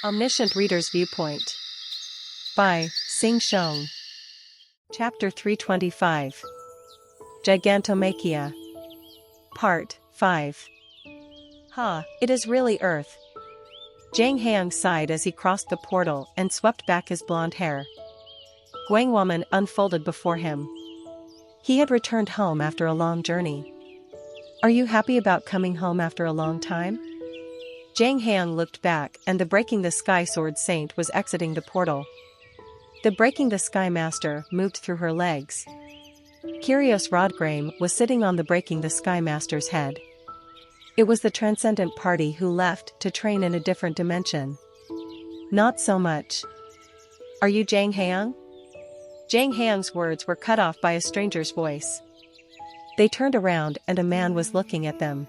Omniscient Reader's Viewpoint by Sing Shong. Chapter 325. Gigantomachia. Part 5. It is really Earth. Jang Haeng sighed as he crossed the portal and swept back his blonde hair. Guangwoman unfolded before him. He had returned home after a long journey. Are you happy about coming home after a long time? Jang Haeng looked back and the Breaking the Sky Sword Saint was exiting the portal. The Breaking the Sky Master moved through her legs. Kyrios Rodgrame was sitting on the Breaking the Sky Master's head. It was the Transcendent Party who left to train in a different dimension. Not so much. Are you Jang Haeng? Jang Haeng's words were cut off by a stranger's voice. They turned around and a man was looking at them.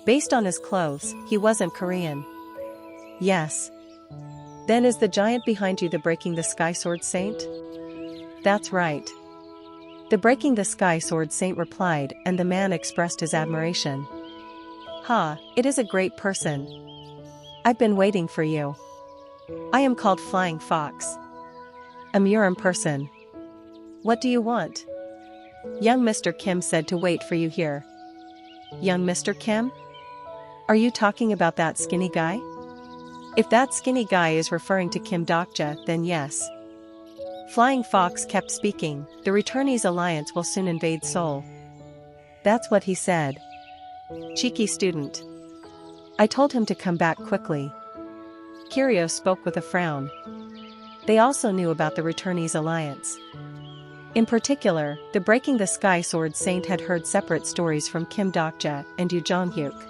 Based on his clothes, he wasn't Korean. Yes. Then is the giant behind you the Breaking the Sky Sword Saint? That's right. The Breaking the Sky Sword Saint replied, and the man expressed his admiration. It is a great person. I've been waiting for you. I am called Flying Fox. A Murim person. What do you want? Young Mr. Kim said to wait for you here. Young Mr. Kim? Are you talking about that skinny guy? If that skinny guy is referring to Kim Dokja, then yes. Flying Fox kept speaking, the Returnees Alliance will soon invade Seoul. That's what he said. Cheeky student. I told him to come back quickly. Kyrios spoke with a frown. They also knew about the Returnees Alliance. In particular, the Breaking the Sky Sword Saint had heard separate stories from Kim Dokja and Yoo Jong-hyuk.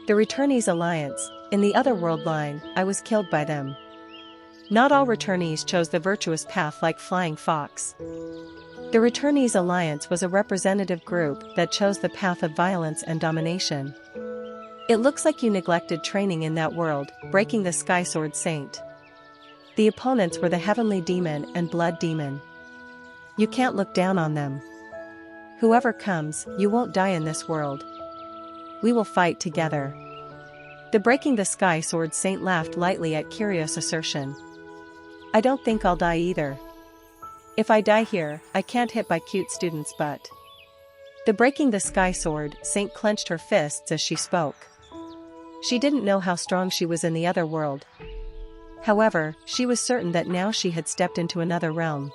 The Returnees Alliance, in the Otherworld line, I was killed by them. Not all returnees chose the virtuous path like Flying Fox. The Returnees Alliance was a representative group that chose the path of violence and domination. It looks like you neglected training in that world, Breaking the Sky Sword Saint. The opponents were the Heavenly Demon and Blood Demon. You can't look down on them. Whoever comes, you won't die in this world. We will fight together. The Breaking the Sky Sword Saint laughed lightly at Kyrios' assertion. I don't think I'll die either. If I die here, I can't hit by cute students but. The Breaking the Sky Sword Saint clenched her fists as she spoke. She didn't know how strong she was in the other world. However, she was certain that now she had stepped into another realm.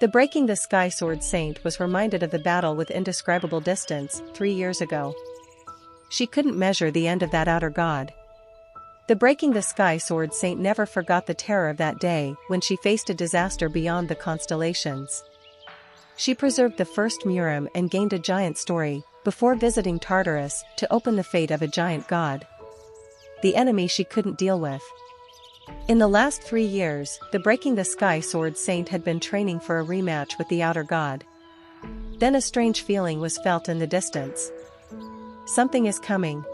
The Breaking the Sky Sword Saint was reminded of the battle with indescribable distance 3 years ago. She couldn't measure the end of that outer god. The Breaking the Sky Sword Saint never forgot the terror of that day when she faced a disaster beyond the constellations. She preserved the first Murim and gained a giant story, before visiting Tartarus to open the fate of a giant god. The enemy she couldn't deal with. In the last 3 years, the Breaking the Sky Sword Saint had been training for a rematch with the outer god. Then a strange feeling was felt in the distance. Something is coming.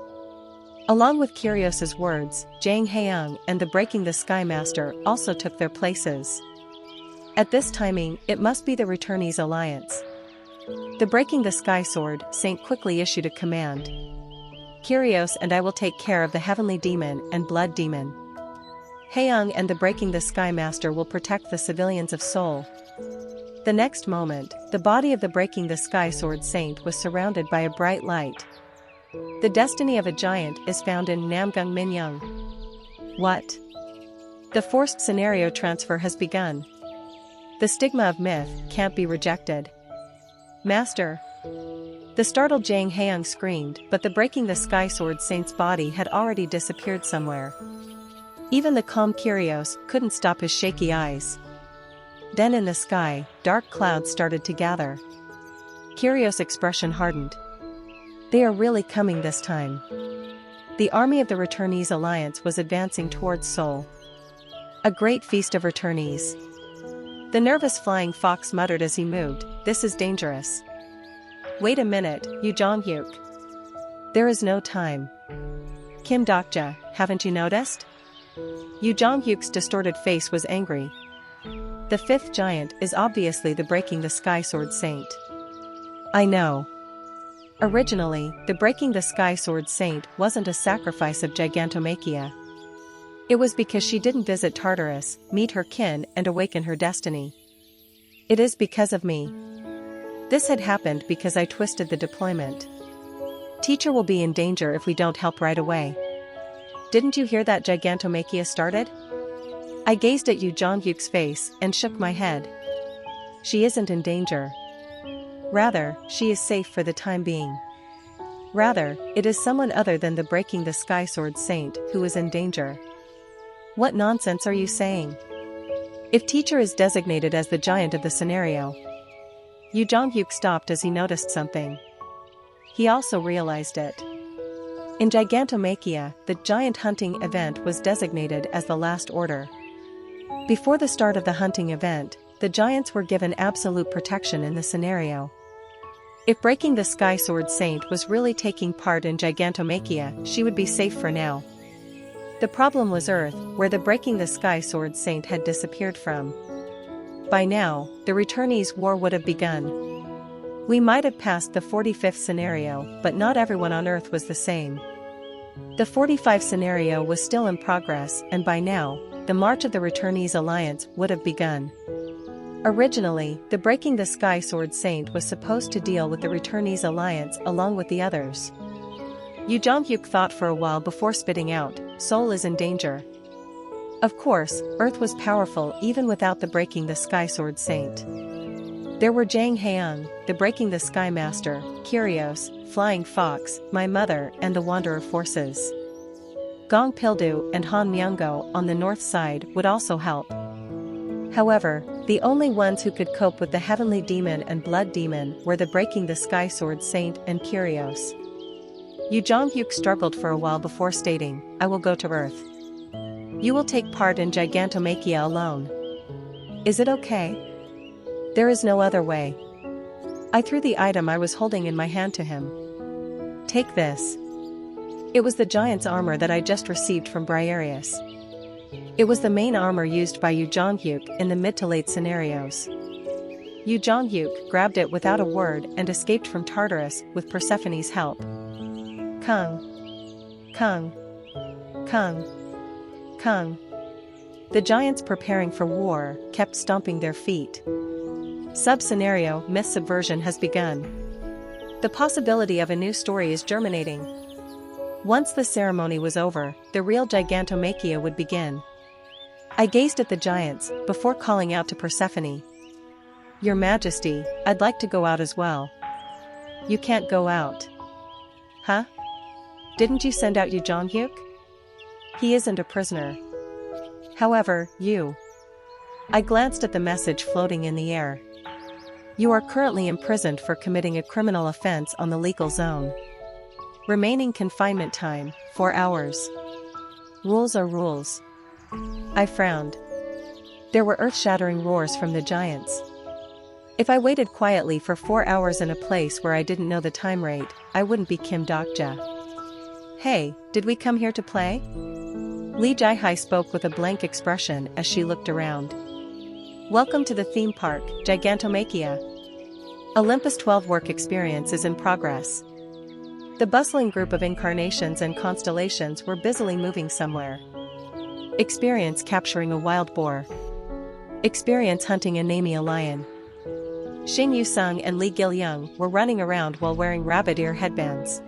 Along with Kyrios' words, Jang Haeng and the Breaking the Sky Master also took their places. At this timing, it must be the Returnees Alliance. The Breaking the Sky Sword Saint quickly issued a command. Kyrios and I will take care of the Heavenly Demon and Blood Demon. Haeng and the Breaking the Sky Master will protect the civilians of Seoul. The next moment, the body of the Breaking the Sky Sword Saint was surrounded by a bright light. The destiny of a giant is found in Namgung Minyoung. What? The forced scenario transfer has begun. The stigma of myth can't be rejected. Master! The startled Jang Haeng screamed, but the Breaking the Sky Sword Saint's body had already disappeared somewhere. Even the calm Kyrios couldn't stop his shaky eyes. Then in the sky, dark clouds started to gather. Kyrios' expression hardened. They are really coming this time. The army of the Returnees Alliance was advancing towards Seoul. A great feast of returnees. The nervous Flying Fox muttered as he moved, this is dangerous. Wait a minute, Yoo Jong-hyuk. There is no time. Kim Dokja, haven't you noticed? Yoo Jong-hyuk's distorted face was angry. The fifth giant is obviously the Breaking the Sky Sword Saint. I know. Originally, the Breaking the Sky Sword Saint wasn't a sacrifice of Gigantomachia. It was because she didn't visit Tartarus, meet her kin and awaken her destiny. It is because of me. This had happened because I twisted the deployment. Teacher will be in danger if we don't help right away. Didn't you hear that gigantomachia started? I gazed at Yu Jonhyuk's face and shook my head. She isn't in danger. Rather, she is safe for the time being. Rather, it is someone other than the Breaking the Sky Sword Saint who is in danger. What nonsense are you saying? If teacher is designated as the giant of the scenario. Yu Jonhyuk stopped as he noticed something. He also realized it. In Gigantomachia, the giant hunting event was designated as the last order. Before the start of the hunting event, the giants were given absolute protection in the scenario. If Breaking the Sky Sword Saint was really taking part in Gigantomachia, she would be safe for now. The problem was Earth, where the Breaking the Sky Sword Saint had disappeared from. By now, the returnees' war would have begun. We might have passed the 45th scenario, but not everyone on Earth was the same. The 45th scenario was still in progress, and by now, the March of the Returnees Alliance would have begun. Originally, the Breaking the Sky Sword Saint was supposed to deal with the Returnees Alliance along with the others. Yu Jonhyuk thought for a while before spitting out, Seoul is in danger. Of course, Earth was powerful even without the Breaking the Sky Sword Saint. There were Jang Haeung, the Breaking the Sky Master, Kyrios, Flying Fox, My Mother and the Wanderer forces. Gong Pildu and Han Myungo on the north side would also help. However, the only ones who could cope with the Heavenly Demon and Blood Demon were the Breaking the Sky Sword Saint and Kyrios. Yu Jonhyuk struggled for a while before stating, I will go to Earth. You will take part in Gigantomachia alone. Is it okay? There is no other way. I threw the item I was holding in my hand to him. Take this. It was the giant's armor that I just received from Briareus. It was the main armor used by Yu Jonhyuk in the mid to late scenarios. Yu Jonhyuk grabbed it without a word and escaped from Tartarus with Persephone's help. Kung. Kung. Kung. Kung. The giants preparing for war kept stomping their feet. Sub-scenario myth subversion has begun. The possibility of a new story is germinating. Once the ceremony was over, the real Gigantomachia would begin. I gazed at the giants before calling out to Persephone. Your Majesty, I'd like to go out as well. You can't go out. Huh? Didn't you send out Yu Jonhyuk? He isn't a prisoner. However, I glanced at the message floating in the air. You are currently imprisoned for committing a criminal offense on the legal zone. Remaining confinement time, 4 hours. Rules are rules. I frowned. There were earth-shattering roars from the giants. If I waited quietly for 4 hours in a place where I didn't know the time rate, I wouldn't be Kim Dokja. Hey, did we come here to play? Lee Jaihai spoke with a blank expression as she looked around. Welcome to the theme park, Gigantomachia. Olympus 12 work experience is in progress. The bustling group of incarnations and constellations were busily moving somewhere. Experience capturing a wild boar. Experience hunting a Namia lion. Xing Yusung and Li Gilyung were running around while wearing rabbit ear headbands.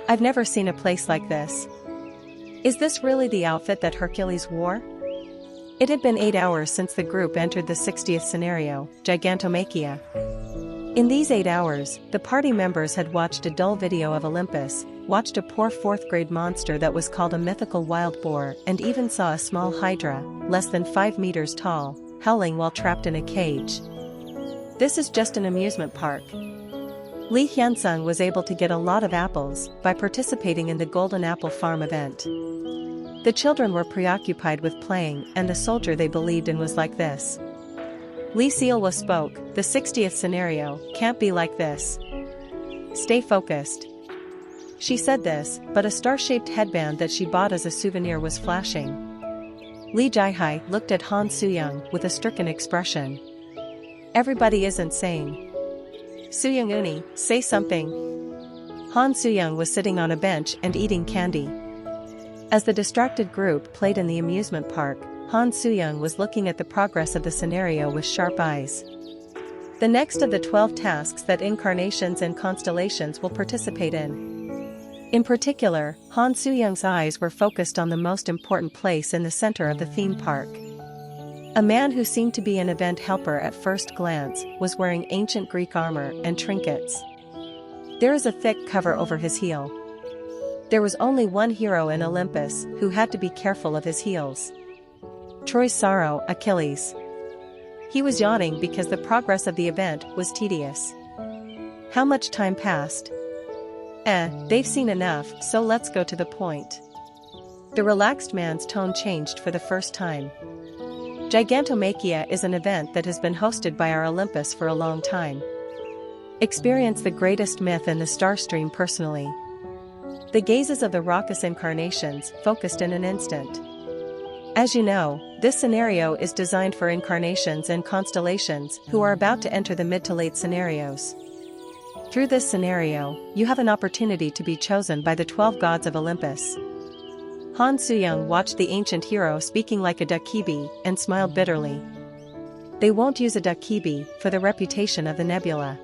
I've never seen a place like this. Is this really the outfit that Hercules wore? It had been 8 hours since the group entered the 60th scenario, Gigantomachia. In these 8 hours, the party members had watched a dull video of Olympus, watched a poor 4th grade monster that was called a mythical wild boar, and even saw a small hydra, less than 5 meters tall, howling while trapped in a cage. This is just an amusement park. Li Hyunsung was able to get a lot of apples by participating in the Golden Apple Farm event. The children were preoccupied with playing, and the soldier they believed in was like this. Lee Sealwa spoke, the 60th scenario can't be like this. Stay focused. She said this, but a star-shaped headband that she bought as a souvenir was flashing. Lee Jaihai looked at Han Sooyoung with a stricken expression. Everybody isn't sane. Sooyoung Uni, say something. Han Sooyoung was sitting on a bench and eating candy. As the distracted group played in the amusement park, Han Soo-young was looking at the progress of the scenario with sharp eyes. The next of the 12 tasks that incarnations and constellations will participate in. In particular, Han Soo-young's eyes were focused on the most important place in the center of the theme park. A man who seemed to be an event helper at first glance was wearing ancient Greek armor and trinkets. There is a thick cover over his heel. There was only one hero in Olympus who had to be careful of his heels. Troy's sorrow, Achilles. He was yawning because the progress of the event was tedious. How much time passed? They've seen enough, so let's go to the point. The relaxed man's tone changed for the first time. Gigantomachia is an event that has been hosted by our Olympus for a long time. Experience the greatest myth in the star stream personally. The gazes of the raucous incarnations focused in an instant. As you know, this scenario is designed for incarnations and constellations who are about to enter the mid to late scenarios. Through this scenario, you have an opportunity to be chosen by the 12 gods of Olympus. Han Soo-young watched the ancient hero speaking like a dakkibi and smiled bitterly. They won't use a dakkibi for the reputation of the nebula.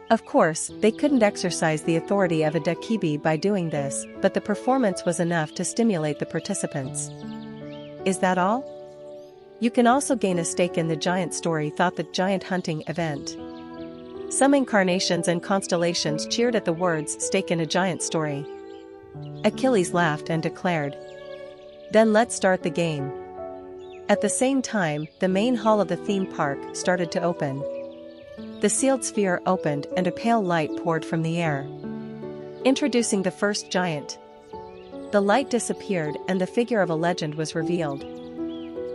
Of course, they couldn't exercise the authority of a dakkibi by doing this, but the performance was enough to stimulate the participants. Is that all? You can also gain a stake in the giant story, thought the giant hunting event. Some incarnations and constellations cheered at the words stake in a giant story. Achilles laughed and declared, "Then let's start the game." At the same time, the main hall of the theme park started to open. The sealed sphere opened and a pale light poured from the air. Introducing the first giant. The light disappeared and the figure of a legend was revealed.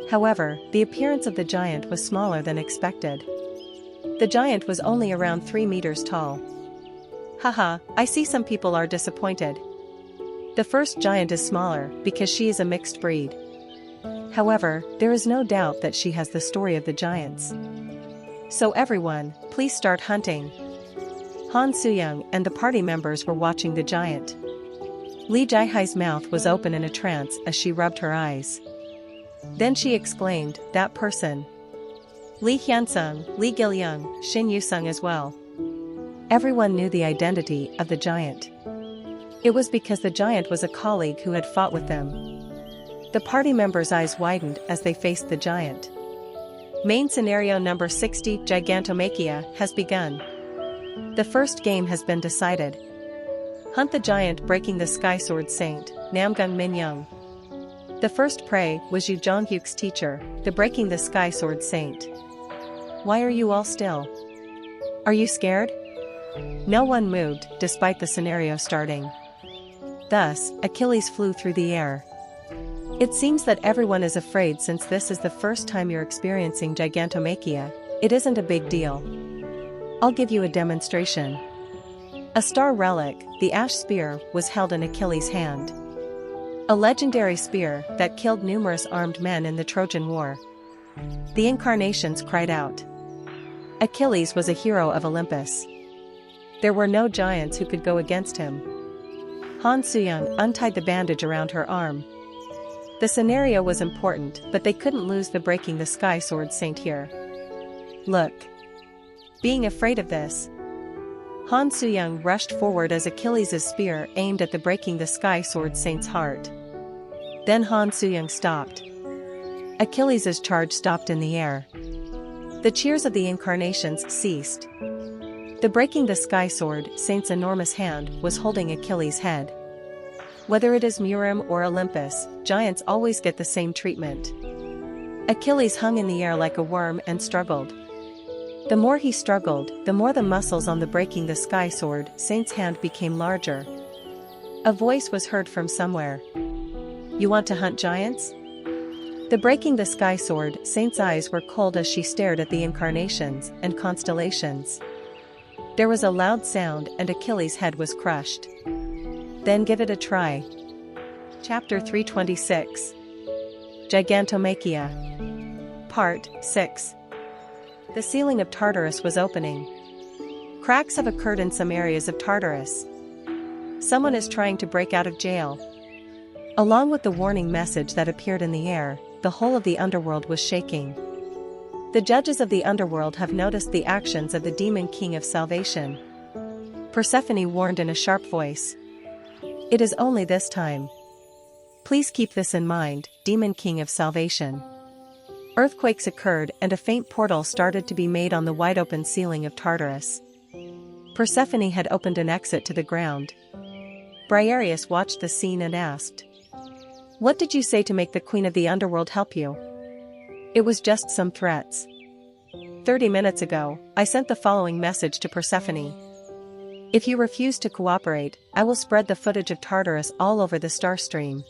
However, the appearance of the giant was smaller than expected. The giant was only around 3 meters tall. Haha, I see some people are disappointed. The first giant is smaller because she is a mixed breed. However, there is no doubt that she has the story of the giants. So everyone, please start hunting. Han Soo-young and the party members were watching the giant. Lee Jae-hai's mouth was open in a trance as she rubbed her eyes. Then she exclaimed, "That person. Lee Hyun-sung, Lee Gil-young, Shin Yu-sung as well." Everyone knew the identity of the giant. It was because the giant was a colleague who had fought with them. The party members' eyes widened as they faced the giant. Main scenario number 60, Gigantomachia, has begun. The first game has been decided. Hunt the giant breaking the sky sword saint, Namgung Min-young. The first prey was Yu Jong-hyuk's teacher, the breaking the sky sword saint. Why are you all still? Are you scared? No one moved, despite the scenario starting. Thus, Achilles flew through the air. It seems that everyone is afraid since this is the first time you're experiencing Gigantomachia. It isn't a big deal. I'll give you a demonstration. A star relic, the ash spear, was held in Achilles' hand. A legendary spear that killed numerous armed men in the Trojan War. The incarnations cried out. Achilles was a hero of Olympus. There were no giants who could go against him. Han Soo-young untied the bandage around her arm. The scenario was important, but they couldn't lose the breaking the sky sword saint here. Look. Being afraid of this, Han Soo-young rushed forward as Achilles' spear aimed at the breaking the sky sword saint's heart. Then Han Soo-young stopped. Achilles' charge stopped in the air. The cheers of the incarnations ceased. The breaking the sky sword saint's enormous hand was holding Achilles' head. Whether it is Murim or Olympus, giants always get the same treatment. Achilles hung in the air like a worm and struggled. The more he struggled, the more the muscles on the breaking the sky sword saint's hand became larger. A voice was heard from somewhere. You want to hunt giants? The breaking the sky sword saint's eyes were cold as she stared at the incarnations and constellations. There was a loud sound and Achilles' head was crushed. Then give it a try. Chapter 326. Gigantomachia. Part 6. The ceiling of Tartarus was opening. Cracks have occurred in some areas of Tartarus. Someone is trying to break out of jail. Along with the warning message that appeared in the air, the whole of the underworld was shaking. The judges of the underworld have noticed the actions of the demon king of salvation. Persephone warned in a sharp voice. It is only this time. Please keep this in mind, demon king of salvation. Earthquakes occurred and a faint portal started to be made on the wide-open ceiling of Tartarus. Persephone had opened an exit to the ground. Briareus watched the scene and asked, "What did you say to make the queen of the underworld help you?" "It was just some threats. 30 minutes ago, I sent the following message to Persephone. If you refuse to cooperate, I will spread the footage of Tartarus all over the star stream."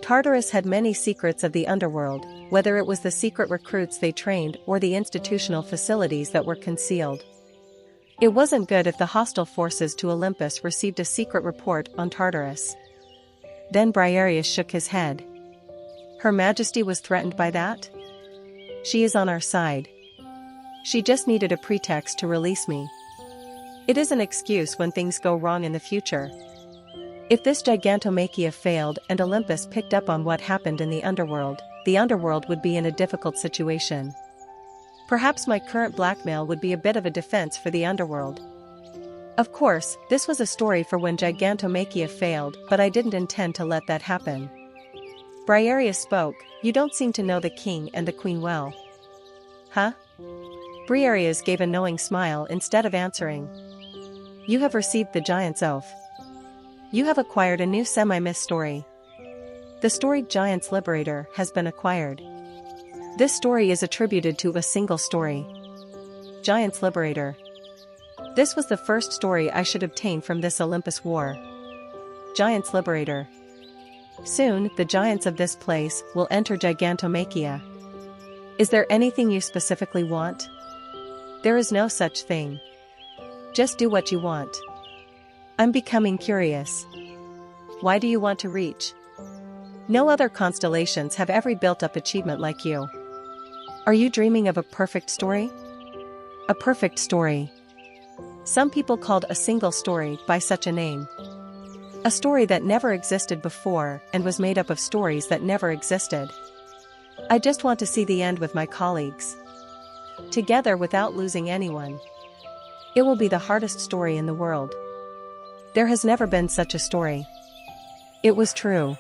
Tartarus had many secrets of the underworld, whether it was the secret recruits they trained or the institutional facilities that were concealed. It wasn't good if the hostile forces to Olympus received a secret report on Tartarus. Then Briareus shook his head. Her Majesty was threatened by that? She is on our side. She just needed a pretext to release me. It is an excuse when things go wrong in the future. If this gigantomachia failed and Olympus picked up on what happened in the underworld would be in a difficult situation. Perhaps my current blackmail would be a bit of a defense for the underworld. Of course, this was a story for when gigantomachia failed, but I didn't intend to let that happen. Briareus spoke. You don't seem to know the king and the queen well. Huh? Briareus gave a knowing smile instead of answering. You have received the giant's oath. You have acquired a new semi-myth story. The storied Giant's Liberator has been acquired. This story is attributed to a single story. Giant's Liberator. This was the first story I should obtain from this Olympus war. Giant's Liberator. Soon, the giants of this place will enter gigantomachia. Is there anything you specifically want? There is no such thing. Just do what you want. I'm becoming curious. Why do you want to reach? No other constellations have every built-up achievement like you. Are you dreaming of a perfect story? A perfect story. Some people called a single story by such a name. A story that never existed before and was made up of stories that never existed. I just want to see the end with my colleagues. Together without losing anyone. It will be the hardest story in the world. There has never been such a story. It was true.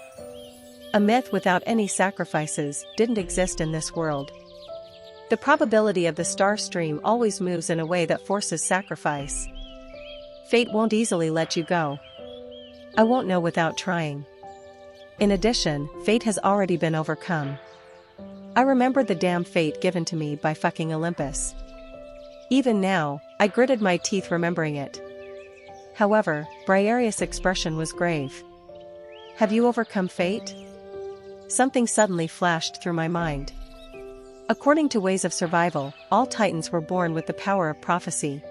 A myth without any sacrifices didn't exist in this world. The probability of the star stream always moves in a way that forces sacrifice. Fate won't easily let you go. I won't know without trying. In addition, fate has already been overcome. I remembered the damn fate given to me by fucking Olympus. Even now, I gritted my teeth remembering it. However, Briareus' expression was grave. Have you overcome fate? Something suddenly flashed through my mind. According to Ways of Survival, all titans were born with the power of prophecy.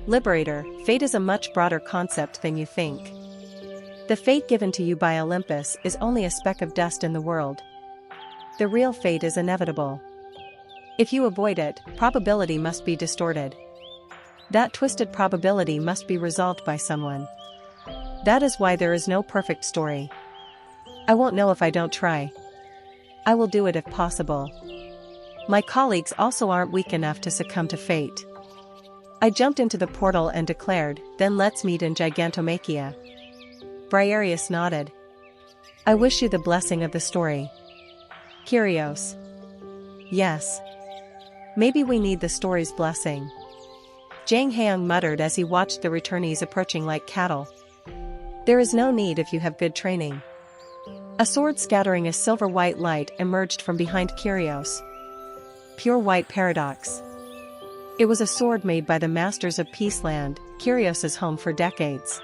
Liberator, fate is a much broader concept than you think. The fate given to you by Olympus is only a speck of dust in the world. The real fate is inevitable. If you avoid it, probability must be distorted. That twisted probability must be resolved by someone. That is why there is no perfect story. I won't know if I don't try. I will do it if possible. My colleagues also aren't weak enough to succumb to fate. I jumped into the portal and declared, then let's meet in gigantomachia. Briareus nodded. I wish you the blessing of the story. Kyrios. Yes. Maybe we need the story's blessing. Jang Heung muttered as he watched the returnees approaching like cattle. There is no need if you have good training. A sword scattering a silver-white light emerged from behind Kyrios. Pure white paradox. It was a sword made by the Masters of Peaceland, Kyrios' home for decades.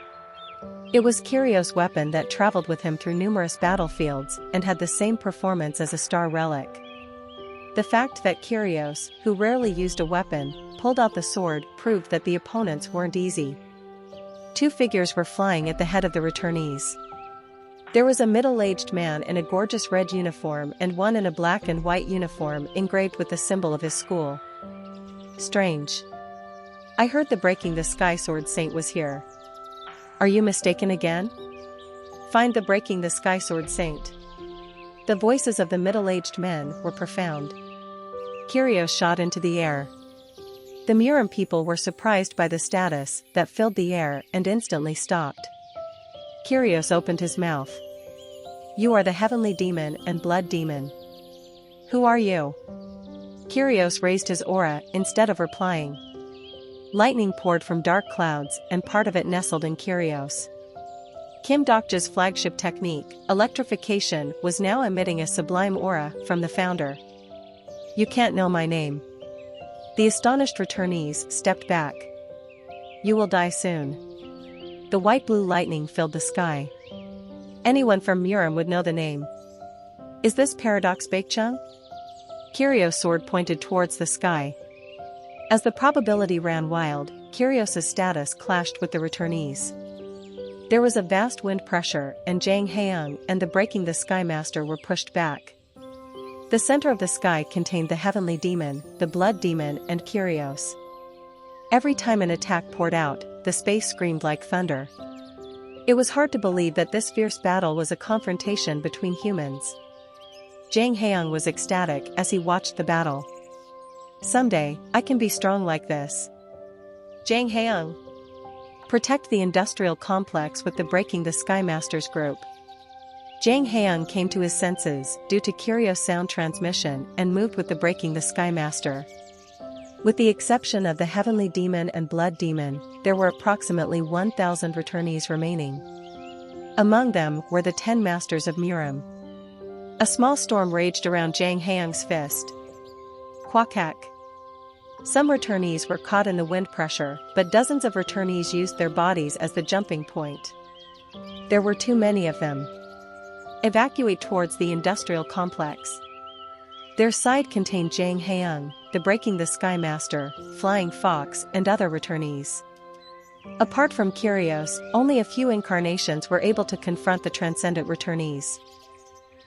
It was Kyrios' weapon that traveled with him through numerous battlefields and had the same performance as a star relic. The fact that Kyrios, who rarely used a weapon, pulled out the sword proved that the opponents weren't easy. Two figures were flying at the head of the returnees. There was a middle-aged man in a gorgeous red uniform and one in a black and white uniform engraved with the symbol of his school. Strange. I heard the Breaking the Sky Sword Saint was here. Are you mistaken again? Find the Breaking the Sky Sword Saint. The voices of the middle-aged men were profound. Kyrios shot into the air. The Murim people were surprised by the status that filled the air and instantly stopped. Kyrios opened his mouth. You are the heavenly demon and blood demon. Who are you? Kyrios raised his aura instead of replying. Lightning poured from dark clouds and part of it nestled in Kyrios. Kim Dokja's flagship technique, electrification, was now emitting a sublime aura from the founder. You can't know my name. The astonished returnees stepped back. You will die soon. The white-blue lightning filled the sky. Anyone from Murim would know the name. Is this Paradox Baekjung? Kyrios' sword pointed towards the sky. As the probability ran wild, Kyrios' status clashed with the returnees. There was a vast wind pressure and Jang Haeung and the Breaking the Sky Master were pushed back. The center of the sky contained the heavenly demon, the blood demon and Kyrios. Every time an attack poured out, the space screamed like thunder. It was hard to believe that this fierce battle was a confrontation between humans. Jang Haeung was ecstatic as he watched the battle. Someday, I can be strong like this. Jang Haeung. Protect the industrial complex with the Breaking the Sky Masters group. Jang Haeung came to his senses due to Kyrios' sound transmission and moved with the Breaking the Sky Master. With the exception of the heavenly demon and blood demon, there were approximately 1,000 returnees remaining. Among them were the 10 masters of Murim. A small storm raged around Jang Haeung's fist. Quackhack. Some returnees were caught in the wind pressure, but dozens of returnees used their bodies as the jumping point. There were too many of them. Evacuate towards the industrial complex. Their side contained Jang Haeung, the Breaking the Sky Master, Flying Fox and other returnees. Apart from Kyrios, only a few incarnations were able to confront the transcendent returnees.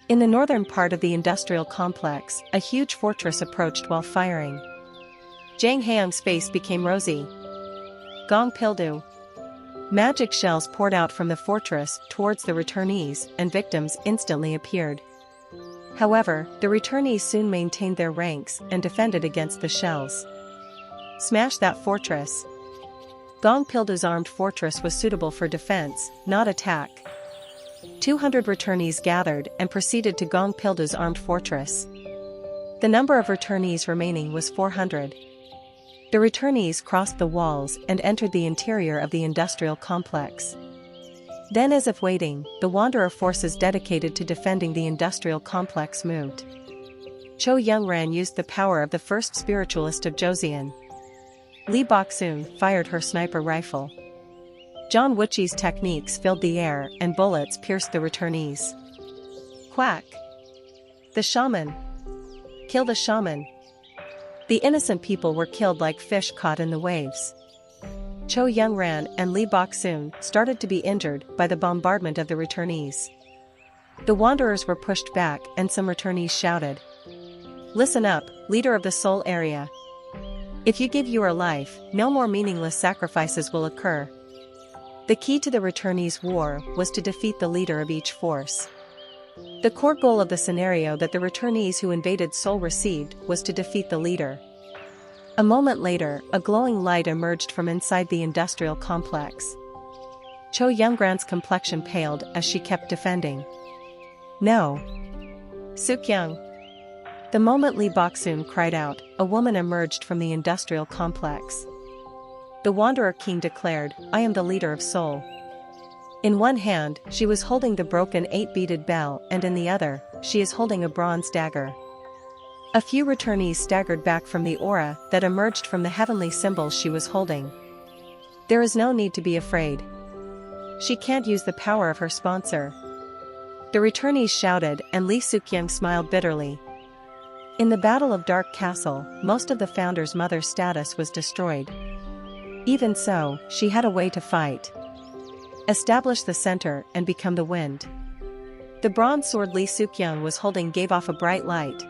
In the northern part of the industrial complex, a huge fortress approached while firing. Jang Haeung's face became rosy. Gong Pildu. Magic shells poured out from the fortress towards the returnees and victims instantly appeared. However, the returnees soon maintained their ranks and defended against the shells. Smash that fortress. Gong Pildu's armed fortress was suitable for defense, not attack. 200 returnees gathered and proceeded to Gong Pildu's armed fortress. The number of returnees remaining was 400. The returnees crossed the walls and entered the interior of the industrial complex. Then, as if waiting, the Wanderer forces dedicated to defending the industrial complex moved. Cho Youngran used the power of the first spiritualist of Joseon. Lee Bok-soon fired her sniper rifle. John Wuchi's techniques filled the air and bullets pierced the returnees. Quack! The shaman! Kill the shaman! The innocent people were killed like fish caught in the waves. Cho Youngran and Lee Bok-soon started to be injured by the bombardment of the returnees. The Wanderers were pushed back and some returnees shouted. Listen up, leader of the Seoul area. If you give your life, no more meaningless sacrifices will occur. The key to the returnees' war was to defeat the leader of each force. The core goal of the scenario that the returnees who invaded Seoul received was to defeat the leader. A moment later, a glowing light emerged from inside the industrial complex. Cho Youngran's complexion paled as she kept defending. No! Sukyoung! The moment Lee Bok-soon cried out, a woman emerged from the industrial complex. The Wanderer King declared, I am the leader of Seoul. In one hand, she was holding the broken 8-beaded bell and in the other, she is holding a bronze dagger. A few returnees staggered back from the aura that emerged from the heavenly symbols she was holding. There is no need to be afraid. She can't use the power of her sponsor. The returnees shouted and Lee Sukyoung smiled bitterly. In the Battle of Dark Castle, most of the founder's mother's status was destroyed. Even so, she had a way to fight. Establish the center and become the wind. The bronze sword Lee Sukyoung was holding gave off a bright light.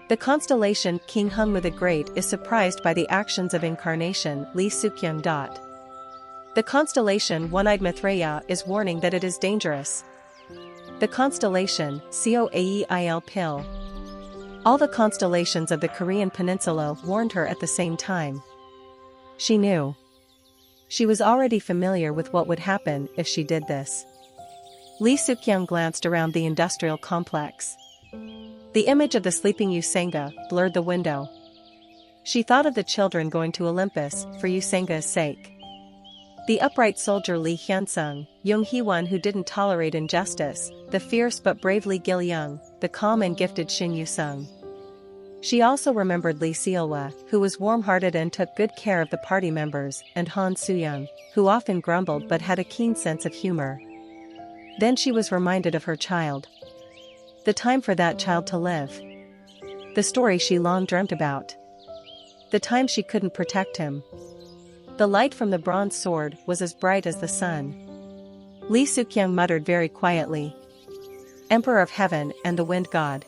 The constellation King Hungmu the Great is surprised by the actions of incarnation Lee Sukyoung. The constellation One-Eyed Mithraea is warning that it is dangerous. The constellation Coaeil Pil. All the constellations of the Korean peninsula warned her at the same time. She knew. She was already familiar with what would happen if she did this. Lee Suk-young glanced around the industrial complex. The image of the sleeping Usanga blurred the window. She thought of the children going to Olympus for Usanga's sake. The upright soldier Lee Hyun-sung, Young Hee-won who didn't tolerate injustice, the fierce but bravely Gil Young, the calm and gifted Shin Yu-sung. She also remembered Lee Seolwa, who was warm-hearted and took good care of the party members, and Han Soo-young, who often grumbled but had a keen sense of humor. Then she was reminded of her child. The time for that child to live. The story she long dreamt about. The time she couldn't protect him. The light from the bronze sword was as bright as the sun. Lee Suk-young muttered very quietly. Emperor of Heaven and the Wind God.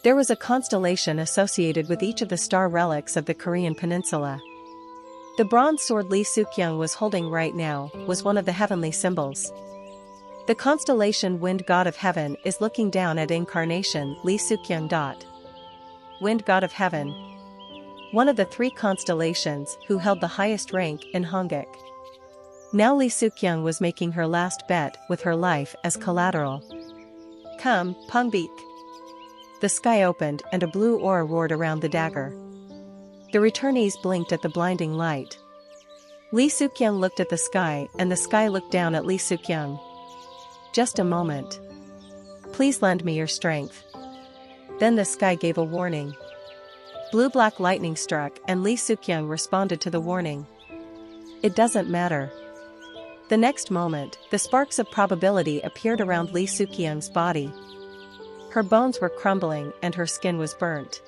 There was a constellation associated with each of the star relics of the Korean peninsula. The bronze sword Lee Suk-young was holding right now was one of the heavenly symbols. The constellation Wind God of Heaven is looking down at Incarnation Lee Suk-young. Wind God of Heaven. One of the three constellations who held the highest rank in Hanguk. Now Lee Suk-young was making her last bet with her life as collateral. Come, Pungbik. The sky opened and a blue aura roared around the dagger. The returnees blinked at the blinding light. Lee Suk-young looked at the sky and the sky looked down at Lee Suk-young. Just a moment. Please lend me your strength. Then the sky gave a warning. Blue-black lightning struck and Lee Suk-young responded to the warning. It doesn't matter. The next moment, the sparks of probability appeared around Lee Suk-young's body. Her bones were crumbling and her skin was burnt.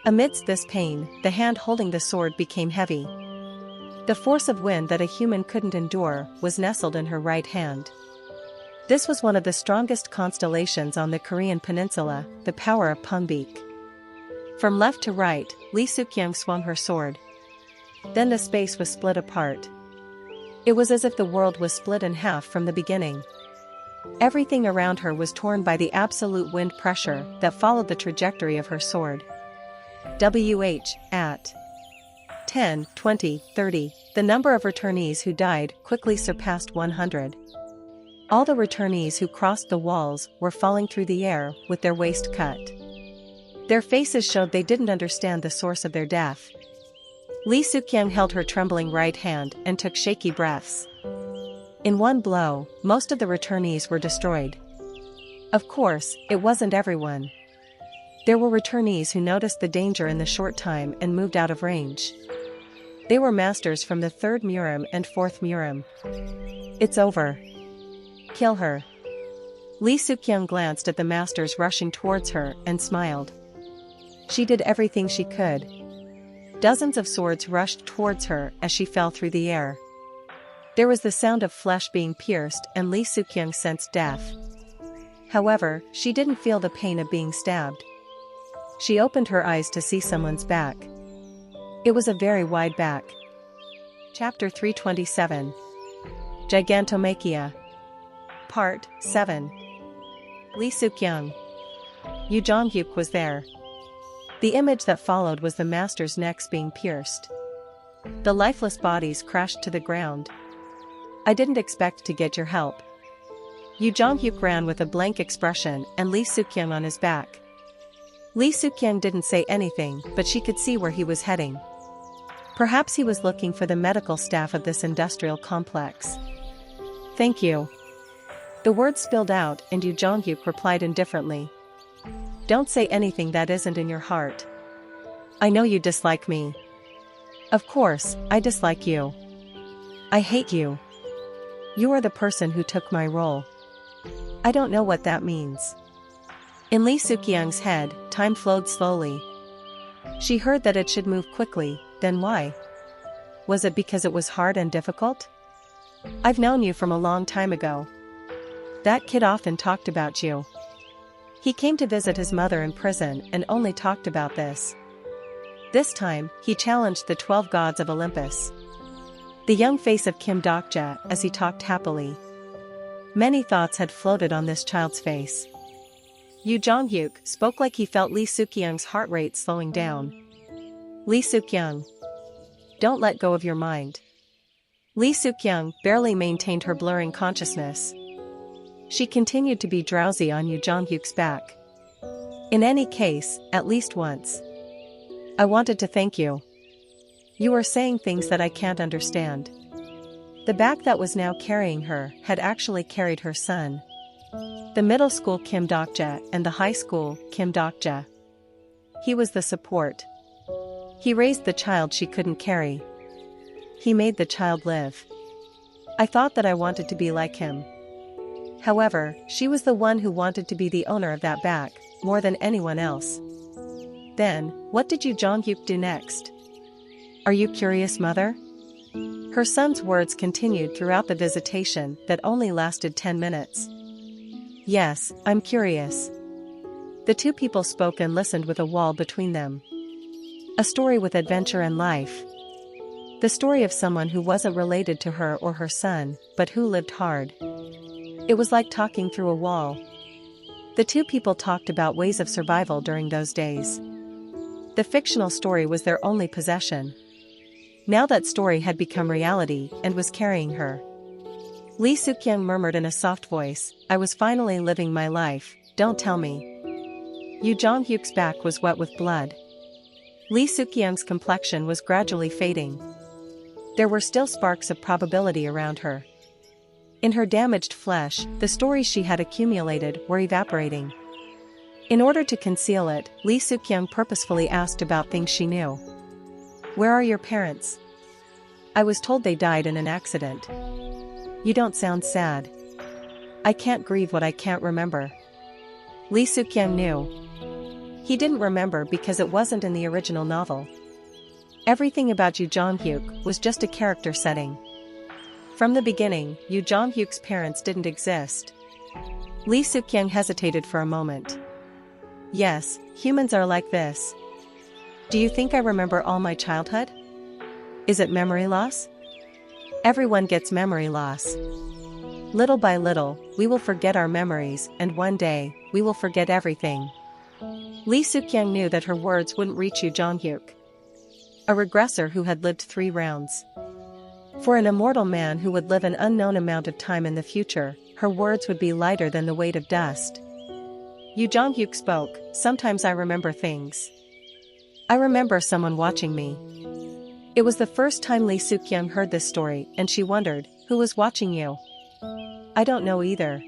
Amidst this pain, the hand holding the sword became heavy. The force of wind that a human couldn't endure was nestled in her right hand. This was one of the strongest constellations on the Korean peninsula, the power of Pungbik. From left to right, Lee Suk-young swung her sword. Then the space was split apart. It was as if the world was split in half from the beginning. Everything around her was torn by the absolute wind pressure that followed the trajectory of her sword. At 10, 20, 30, the number of returnees who died quickly surpassed 100. All the returnees who crossed the walls were falling through the air with their waist cut. Their faces showed they didn't understand the source of their death. Lee Suk-young held her trembling right hand and took shaky breaths. In one blow, most of the returnees were destroyed. Of course, it wasn't everyone. There were returnees who noticed the danger in the short time and moved out of range. They were masters from the 3rd Murim and 4th Murim. It's over. Kill her. Lee Suk-young glanced at the masters rushing towards her and smiled. She did everything she could. Dozens of swords rushed towards her as she fell through the air. There was the sound of flesh being pierced and Lee Suk-young sensed death. However, she didn't feel the pain of being stabbed. She opened her eyes to see someone's back. It was a very wide back. Chapter 327. Gigantomachia. Part 7. Lee Suk-young. Yoo Jong-hyuk was there. The image that followed was the master's necks being pierced. The lifeless bodies crashed to the ground. I didn't expect to get your help. Yoo Jong-hyuk ran with a blank expression and Lee Suk-young on his back. Lee Suk-young didn't say anything, but she could see where he was heading. Perhaps he was looking for the medical staff of this industrial complex. Thank you. The words spilled out and Yoo Jong-hyuk replied indifferently. Don't say anything that isn't in your heart. I know you dislike me. Of course, I dislike you. I hate you. You are the person who took my role. I don't know what that means. In Lee Suk-young's head, time flowed slowly. She heard that it should move quickly, then why? Was it because it was hard and difficult? I've known you from a long time ago. That kid often talked about you. He came to visit his mother in prison and only talked about this. This time, he challenged the 12 gods of Olympus. The young face of Kim Dokja as he talked happily. Many thoughts had floated on this child's face. Yoo Jong-hyuk spoke like he felt Lee Suk-young's heart rate slowing down. Lee Suk-young. Don't let go of your mind. Lee Suk-young barely maintained her blurring consciousness. She continued to be drowsy on Yoo Jong-hyuk's back. In any case, at least once. I wanted to thank you. You were saying things that I can't understand. The back that was now carrying her had actually carried her son. The middle school Kim Dokja and the high school Kim Dokja. He was the support. He raised the child she couldn't carry. He made the child live. I thought that I wanted to be like him. However, she was the one who wanted to be the owner of that back, more than anyone else. Then, what did Yoo Jong-hyuk do next? Are you curious, mother? Her son's words continued throughout the visitation that only lasted 10 minutes. Yes, I'm curious. The two people spoke and listened with a wall between them. A story with adventure and life. The story of someone who wasn't related to her or her son, but who lived hard. It was like talking through a wall. The two people talked about ways of survival during those days. The fictional story was their only possession. Now that story had become reality and was carrying her. Lee Suk-young murmured in a soft voice, I was finally living my life, don't tell me. Yoo Jong-hyuk's back was wet with blood. Lee Suk-young's complexion was gradually fading. There were still sparks of probability around her. In her damaged flesh, the stories she had accumulated were evaporating. In order to conceal it, Lee Suk-young purposefully asked about things she knew. Where are your parents? I was told they died in an accident. You don't sound sad. I can't grieve what I can't remember. Lee Suk-young knew. He didn't remember because it wasn't in the original novel. Everything about Yoo Jong-hyuk was just a character setting. From the beginning, Yoo Jong-hyuk's parents didn't exist. Lee Suk-young hesitated for a moment. Yes, humans are like this. Do you think I remember all my childhood? Is it memory loss? Everyone gets memory loss. Little by little, we will forget our memories, and one day, we will forget everything. Lee Suk-young knew that her words wouldn't reach Yoo Jong-hyuk. A regressor who had lived 3 rounds. For an immortal man who would live an unknown amount of time in the future, her words would be lighter than the weight of dust. Yoo Jong-hyuk spoke, sometimes I remember things. I remember someone watching me. It was the first time Lee Suk-young heard this story and she wondered, who was watching you? I don't know either.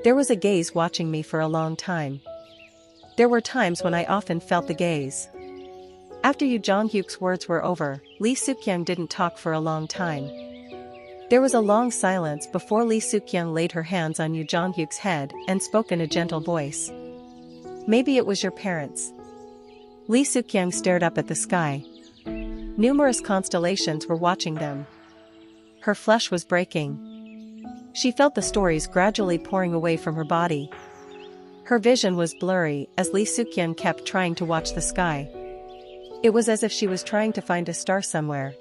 There was a gaze watching me for a long time. There were times when I often felt the gaze. After Yoo Jong-hyuk's words were over, Lee Suk-young didn't talk for a long time. There was a long silence before Lee Suk-young laid her hands on Yoo Jong-hyuk's head and spoke in a gentle voice. Maybe it was your parents. Lee Suk-young stared up at the sky. Numerous constellations were watching them. Her flesh was breaking. She felt the stories gradually pouring away from her body. Her vision was blurry as Lee Suk-young kept trying to watch the sky. It was as if she was trying to find a star somewhere.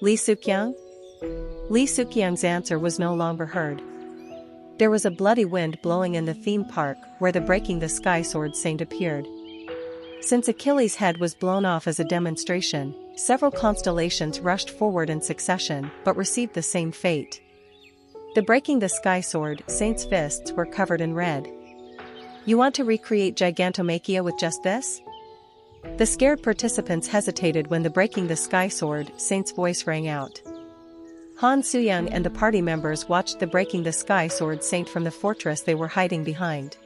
Lee Suk-young? Lee Suk-young's answer was no longer heard. There was a bloody wind blowing in the theme park where the Breaking the Sky sword saint appeared. Since Achilles' head was blown off as a demonstration, several constellations rushed forward in succession but received the same fate. The Breaking the Sky sword saint's fists were covered in red. You want to recreate gigantomachia with just this? The scared participants hesitated when the Breaking the Sky sword saint's voice rang out. Han Soo-young and the party members watched the Breaking the Sky sword saint from the fortress they were hiding behind.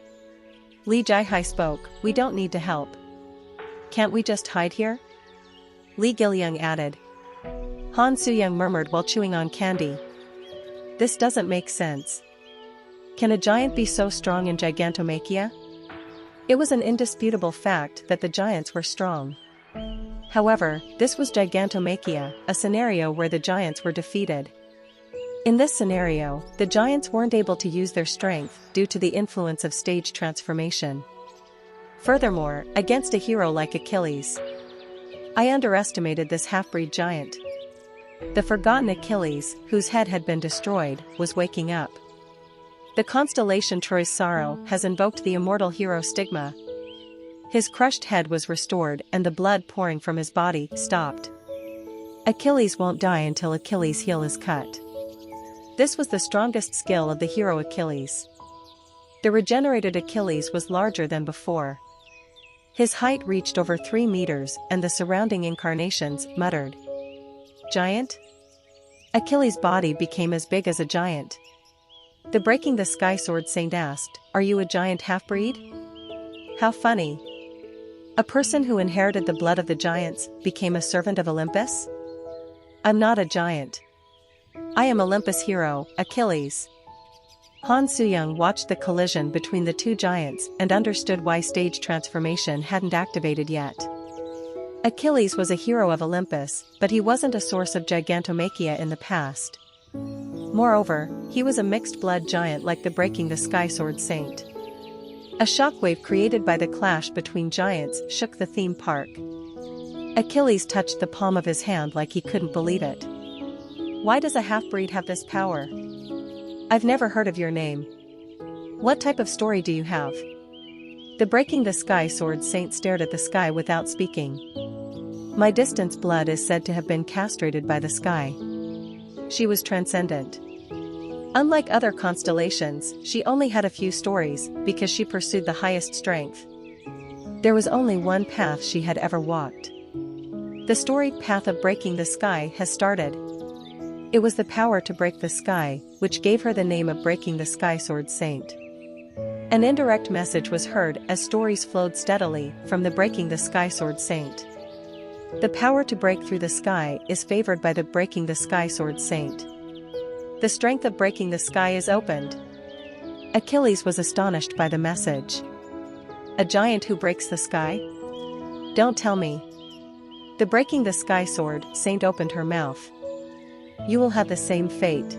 Lee Ji-hai spoke, we don't need to help. Can't we just hide here? Lee Gil-young added. Han Soo-young murmured while chewing on candy. This doesn't make sense. Can a giant be so strong in gigantomachia? It was an indisputable fact that the giants were strong. However, this was gigantomachia, a scenario where the giants were defeated. In this scenario, the giants weren't able to use their strength due to the influence of stage transformation. Furthermore, against a hero like Achilles, I underestimated this half-breed giant. The forgotten Achilles, whose head had been destroyed, was waking up. The constellation Troy's sorrow has invoked the immortal hero stigma. His crushed head was restored and the blood pouring from his body stopped. Achilles won't die until Achilles' heel is cut. This was the strongest skill of the hero Achilles. The regenerated Achilles was larger than before. His height reached over 3 meters and the surrounding incarnations muttered, "Giant?" Achilles' body became as big as a giant. The Breaking the Sky Sword Saint asked, "Are you a giant half-breed?" How funny. A person who inherited the blood of the giants became a servant of Olympus? I'm not a giant. I am Olympus' hero, Achilles. Han Soo-young watched the collision between the two giants and understood why stage transformation hadn't activated yet. Achilles was a hero of Olympus, but he wasn't a source of gigantomachia in the past. Moreover, he was a mixed-blood giant like the Breaking the Sky Sword Saint. A shockwave created by the clash between giants shook the theme park. Achilles touched the palm of his hand like he couldn't believe it. Why does a half-breed have this power? I've never heard of your name. What type of story do you have? The Breaking the Sky Sword Saint stared at the sky without speaking. My distance blood is said to have been castrated by the sky. She was transcendent. Unlike other constellations, she only had a few stories because she pursued the highest strength. There was only one path she had ever walked. The storied path of breaking the sky has started. It was the power to break the sky, which gave her the name of Breaking the Sky Sword Saint. An indirect message was heard as stories flowed steadily from the Breaking the Sky Sword Saint. The power to break through the sky is favored by the Breaking the Sky Sword Saint. The strength of breaking the sky is opened. Achilles was astonished by the message. A giant who breaks the sky? Don't tell me. The Breaking the Sky Sword Saint opened her mouth. You will have the same fate.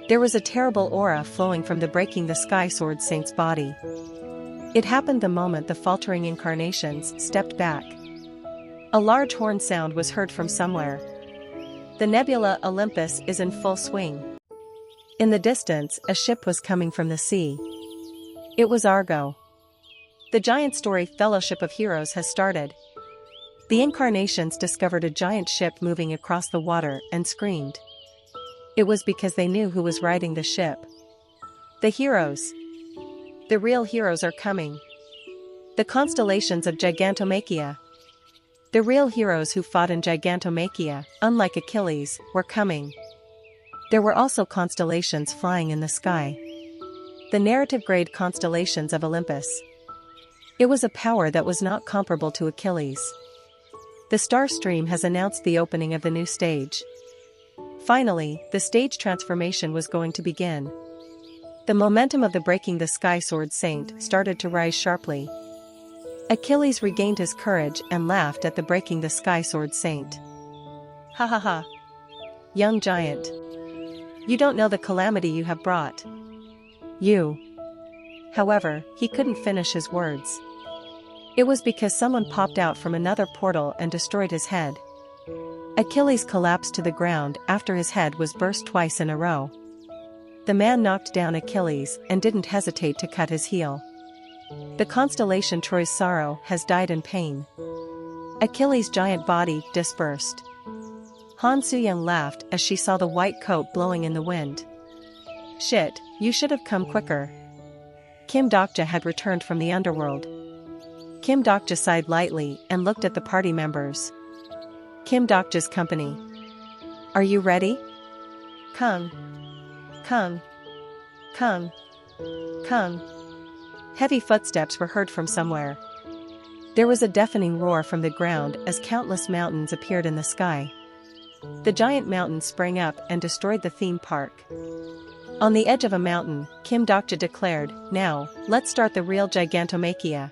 There was a terrible aura flowing from the Breaking the Sky Sword Saint's body. It happened the moment the faltering incarnations stepped back. A large horn sound was heard from somewhere. The nebula Olympus is in full swing. In the distance, a ship was coming from the sea. It was Argo. The giant story Fellowship of Heroes has started. The incarnations discovered a giant ship moving across the water and screamed. It was because they knew who was riding the ship. The heroes. The real heroes are coming. The constellations of Gigantomachia. The real heroes who fought in Gigantomachia, unlike Achilles, were coming. There were also constellations flying in the sky. The narrative-grade constellations of Olympus. It was a power that was not comparable to Achilles. The star stream has announced the opening of the new stage. Finally, the stage transformation was going to begin. The momentum of the Breaking the Sky Sword Saint started to rise sharply. Achilles regained his courage and laughed at the Breaking the Sky Sword Saint. Ha ha ha. Young giant. You don't know the calamity you have brought. You. However, he couldn't finish his words. It was because someone popped out from another portal and destroyed his head. Achilles collapsed to the ground after his head was burst twice in a row. The man knocked down Achilles and didn't hesitate to cut his heel. The constellation Troy's sorrow has died in pain. Achilles' giant body dispersed. Han Soo-young laughed as she saw the white coat blowing in the wind. Shit, you should have come quicker. Kim Dokja had returned from the Underworld. Kim Dokja sighed lightly and looked at the party members. Kim Dokja's company. Are you ready? Kung. Kung. Kung. Kung. Heavy footsteps were heard from somewhere. There was a deafening roar from the ground as countless mountains appeared in the sky. The giant mountain sprang up and destroyed the theme park. On the edge of a mountain, Kim Dokja declared, "Now, let's start the real Gigantomachia."